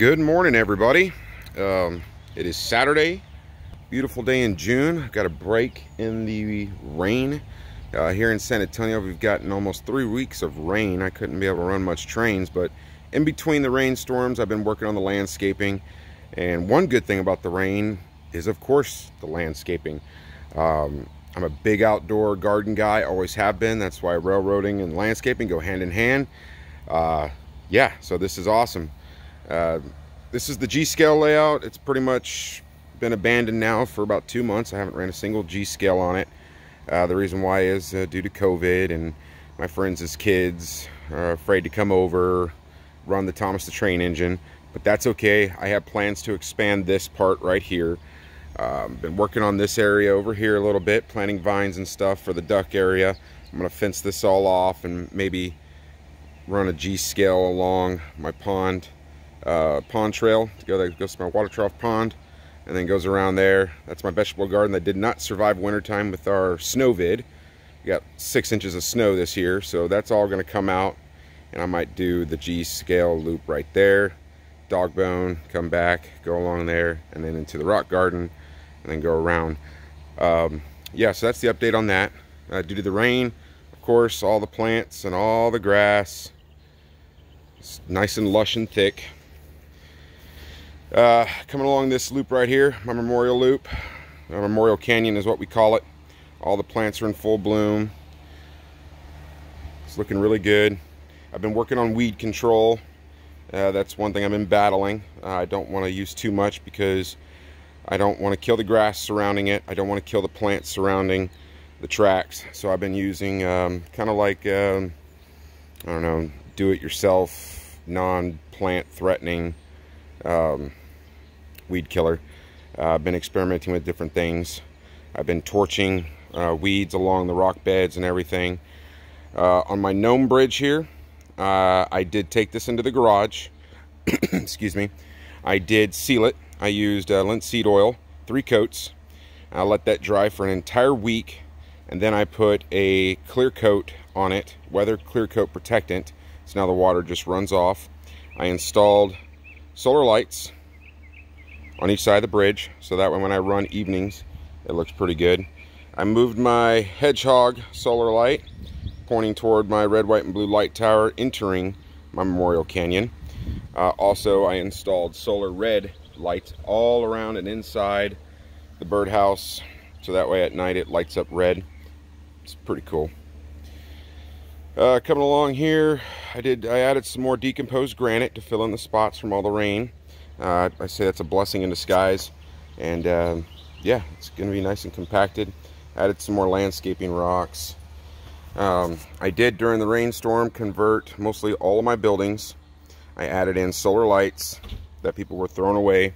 Good morning, everybody. It is Saturday, beautiful day in June. I've got a break in the rain here in San Antonio. We've gotten almost 3 weeks of rain. I couldn't be able to run much trains, but in between the rainstorms, I've been working on the landscaping. And one good thing about the rain is, of course, the landscaping. I'm a big outdoor garden guy, always have been. That's why railroading and landscaping go hand in hand. Yeah, so this is awesome. This is the G-scale layout. It's pretty much been abandoned now for about 2 months. I haven't ran a single G-scale on it. The reason why is due to COVID, and my friends' kids are afraid to come over, run the Thomas the Train engine. But that's okay. I have plans to expand this part right here. Been working on this area over here a little bit, planting vines and stuff for the duck area. I'm going to fence this all off and maybe run a G-scale along my pond trail to go. That goes to my water trough pond and then goes around there. That's my vegetable garden that did not survive wintertime with our snow vid. We got 6 inches of snow this year, so that's all going to come out, and I might do the G-scale loop right there, dog bone, come back, go along there, and then into the rock garden, and then go around. Yeah, so that's the update on that. Due to the rain, of course, all the plants and all the grass, it's nice and lush and thick. Coming along this loop right here, my memorial loop, Memorial Canyon is what we call it. All the plants are in full bloom. It's looking really good. I've been working on weed control. That's one thing I've been battling. I don't want to use too much because I don't want to kill the grass surrounding it. I don't want to kill the plants surrounding the tracks. So I've been using kind of like, I don't know, do-it-yourself, non-plant threatening weed killer. I've been experimenting with different things. I've been torching weeds along the rock beds and everything. On my gnome bridge here, I did take this into the garage. Excuse me. I did seal it. I used linseed oil, 3 coats. I let that dry for an entire week, and then I put a clear coat on it, weather clear coat protectant, so now the water just runs off. I installed solar lights on each side of the bridge, so that way when I run evenings, it looks pretty good. I moved my hedgehog solar light pointing toward my red, white, and blue light tower entering my Memorial Canyon. Also, I installed solar red lights all around and inside the birdhouse, so that way at night it lights up red. It's pretty cool. Coming along here, I added some more decomposed granite to fill in the spots from all the rain. I say that's a blessing in disguise, and yeah, it's going to be nice and compacted. Added some more landscaping rocks. I did, during the rainstorm, convert mostly all of my buildings. I added in solar lights that people were throwing away.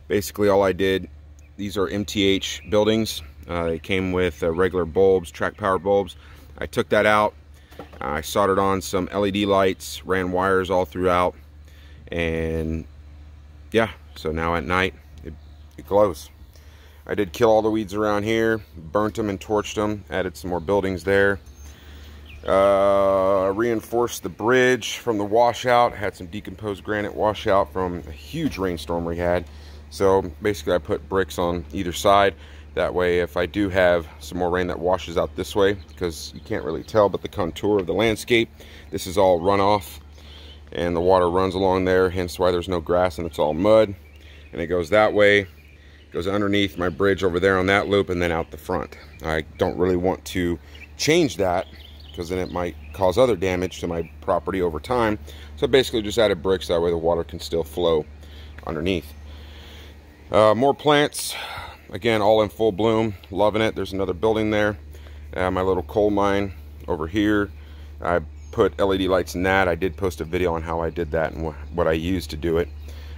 Basically all I did, these are MTH buildings. They came with regular bulbs, track power bulbs. I took that out. I soldered on some LED lights, ran wires all throughout, and yeah, so now at night it glows. I did kill all the weeds around here, burnt them and torched them, added some more buildings there. Reinforced the bridge from the washout, had some decomposed granite washout from a huge rainstorm we had. So basically I put bricks on either side. That way if I do have some more rain that washes out this way, because you can't really tell, but the contour of the landscape, this is all runoff, and the water runs along there, hence why there's no grass and it's all mud. And it goes that way, goes underneath my bridge over there on that loop, and then out the front. I don't really want to change that, because then it might cause other damage to my property over time. So basically just added bricks, that way the water can still flow underneath. More plants, again, all in full bloom, loving it. There's another building there. My little coal mine over here, I put LED lights in that. I did post a video on how I did that and what I used to do it.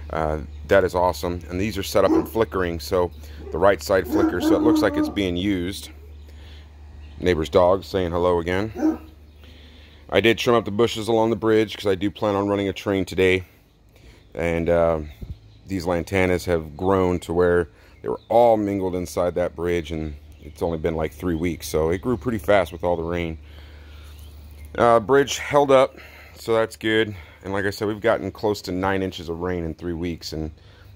That is awesome. And these are set up in flickering, so the right side flickers, so it looks like it's being used. Neighbor's dog saying hello again. I did trim up the bushes along the bridge because I do plan on running a train today. And these lantanas have grown to where they were all mingled inside that bridge, and it's only been like 3 weeks, so it grew pretty fast with all the rain. Bridge held up, so that's good. And like I said, we've gotten close to 9 inches of rain in 3 weeks, and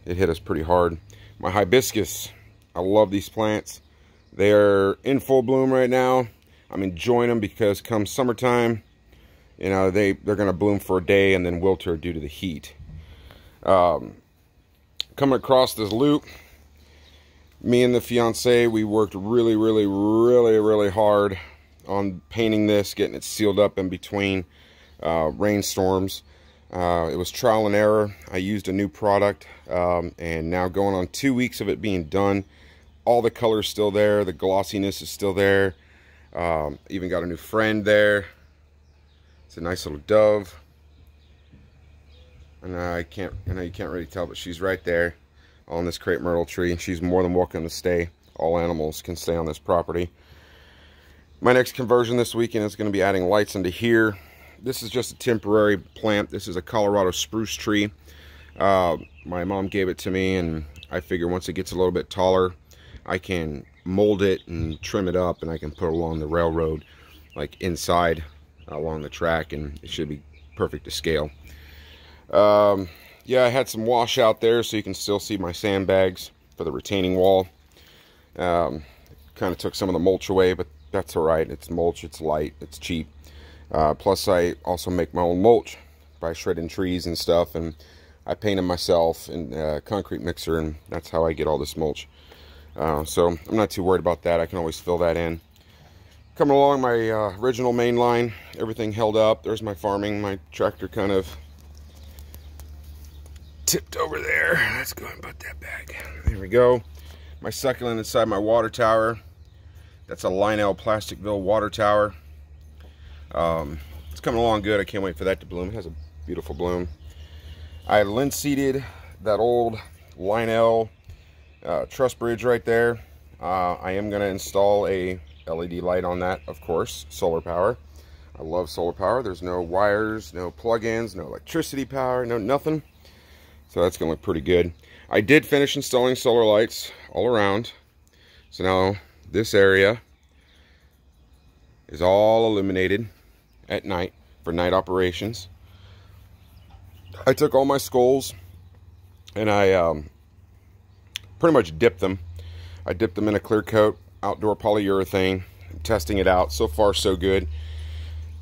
it hit us pretty hard. My hibiscus, I love these plants. They're in full bloom right now. I'm enjoying them because come summertime, you know, they're going to bloom for a day and then wilter due to the heat. Coming across this loop, me and the fiance, we worked really hard on painting this, getting it sealed up in between rainstorms. It was trial and error. I used a new product, and now going on 2 weeks of it being done, all the color's still there, the glossiness is still there. Even got a new friend there. It's a nice little dove. And I know you can't really tell, but she's right there on this crepe myrtle tree. She's more than welcome to stay. All animals can stay on this property. My next conversion this weekend is going to be adding lights into here. This is just a temporary plant. This is a Colorado spruce tree. My mom gave it to me, and I figure once it gets a little bit taller, I can mold it and trim it up, and I can put it along the railroad, like inside along the track, and it should be perfect to scale. Yeah, I had some wash out there, so you can still see my sandbags for the retaining wall. Kind of took some of the mulch away, but that's all right. It's mulch, it's light, it's cheap. Plus, I also make my own mulch by shredding trees and stuff, and I paint them myself in a concrete mixer, and that's how I get all this mulch. So I'm not too worried about that. I can always fill that in. Coming along my original main line, everything held up. There's my farming. My tractor kind of tipped over there. Let's go and put that back. There we go. My succulent inside my water tower. That's a Lionel Plasticville water tower. It's coming along good. I can't wait for that to bloom. It has a beautiful bloom. I linseeded that old Lionel truss bridge right there. I am going to install a LED light on that, of course. Solar power. I love solar power. There's no wires, no plug-ins, no electricity power, no nothing. So that's going to look pretty good. I did finish installing solar lights all around. So now this area is all illuminated at night for night operations. I took all my skulls and I pretty much dipped them. I dipped them in a clear coat outdoor polyurethane. I'm testing it out. So far so good.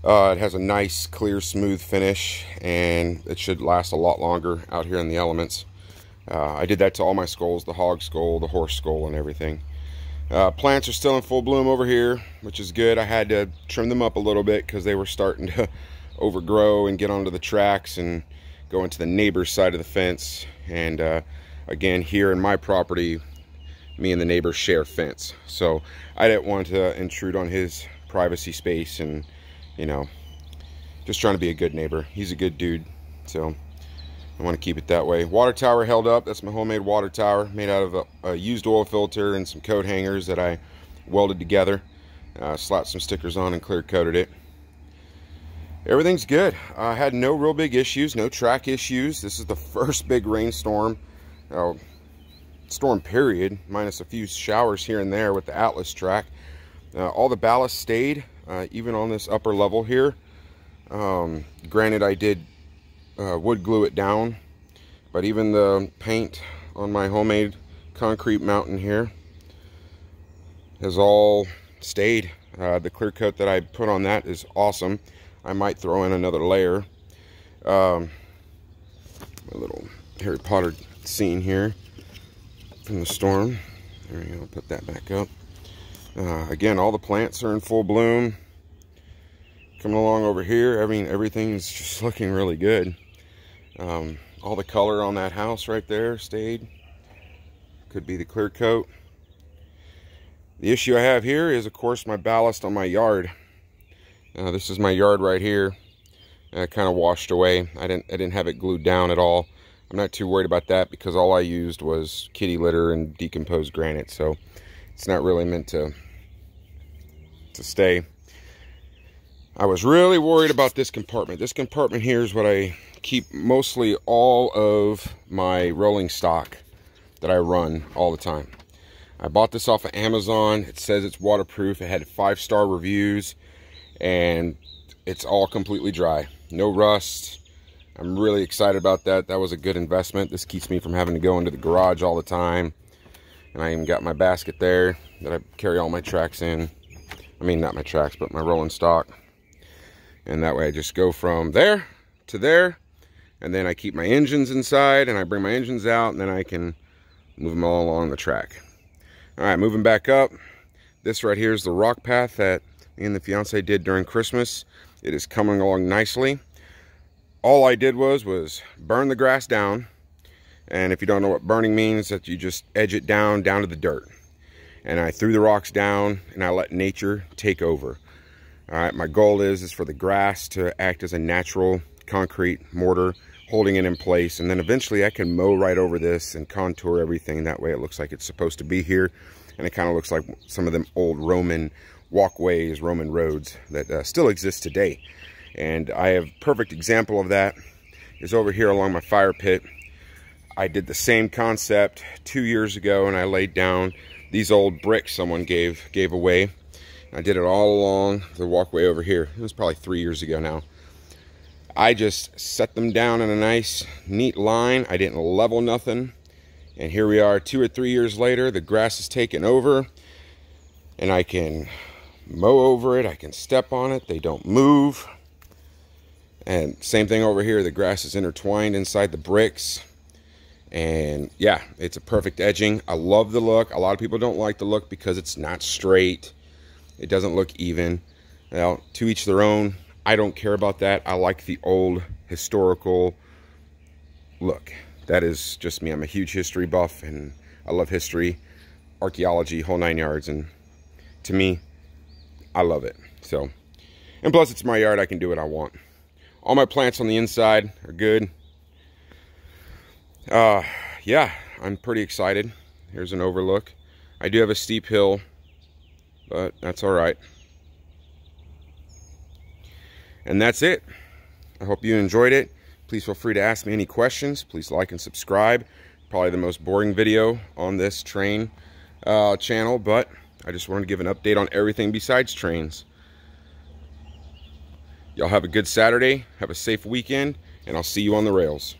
It has a nice clear smooth finish, and it should last a lot longer out here in the elements. I did that to all my skulls, the hog skull, the horse skull, and everything. Plants are still in full bloom over here, which is good. I had to trim them up a little bit because they were starting to overgrow and get onto the tracks and go into the neighbor's side of the fence. And again, here in my property, me and the neighbor share fence, so I didn't want to intrude on his privacy space, and you know, just trying to be a good neighbor. He's a good dude, so I want to keep it that way. Water tower held up. That's my homemade water tower, made out of a used oil filter and some coat hangers that I welded together. Slapped some stickers on and clear coated it. Everything's good. I had no real big issues, no track issues. This is the first big rainstorm, storm period, minus a few showers here and there with the Atlas track. All the ballast stayed, even on this upper level here. Granted, I did wood glue it down, but even the paint on my homemade concrete mountain here has all stayed. The clear coat that I put on that is awesome. I might throw in another layer. My little Harry Potter scene here from the storm. There we go, I'll put that back up. Again, all the plants are in full bloom. Coming along over here, I mean, everything's just looking really good. All the color on that house right there stayed. Could be the clear coat. The issue I have here is, of course, my ballast on my yard. This is my yard right here. Kind of washed away. I didn't have it glued down at all. I'm not too worried about that because all I used was kitty litter and decomposed granite, so it's not really meant to stay. I was really worried about this compartment. This compartment here is what I keep mostly all of my rolling stock that I run all the time. I bought this off of Amazon. It says it's waterproof. It had 5-star reviews, and it's all completely dry. No rust, I'm really excited about that. That was a good investment. This keeps me from having to go into the garage all the time. And I even got my basket there that I carry all my tracks in. I mean, not my tracks, but my rolling stock. And that way I just go from there to there. And then I keep my engines inside and I bring my engines out, and then I can move them all along the track. All right, moving back up. This right here is the rock path that me and the fiance did during Christmas. It is coming along nicely. All I did was burn the grass down. And if you don't know what burning means, that you just edge it down to the dirt. And I threw the rocks down and I let nature take over. All right, my goal is for the grass to act as a natural concrete mortar, holding it in place. And then eventually I can mow right over this and contour everything. That way it looks like it's supposed to be here. And it kind of looks like some of them old Roman walkways, Roman roads that still exist today. And I have a perfect example of that is over here along my fire pit. I did the same concept 2 years ago, and I laid down these old bricks someone gave away. I did it all along the walkway over here. It was probably 3 years ago now. I just set them down in a nice, neat line. I didn't level nothing. And here we are 2 or 3 years later. The grass is taken over, and I can mow over it. I can step on it. They don't move. And same thing over here. The grass is intertwined inside the bricks. And yeah, it's a perfect edging. I love the look. A lot of people don't like the look because it's not straight. It doesn't look even. Now, to each their own. I don't care about that. I like the old historical look. That is just me. I'm a huge history buff, and I love history, archaeology, whole 9 yards. And to me, I love it. So, and plus it's my yard. I can do what I want. All my plants on the inside are good. Yeah, I'm pretty excited. Here's an overlook. I do have a steep hill, but that's all right. And that's it. I hope you enjoyed it. Please feel free to ask me any questions. Please like and subscribe. Probably the most boring video on this train channel, but I just wanted to give an update on everything besides trains. Y'all have a good Saturday. Have a safe weekend, and I'll see you on the rails.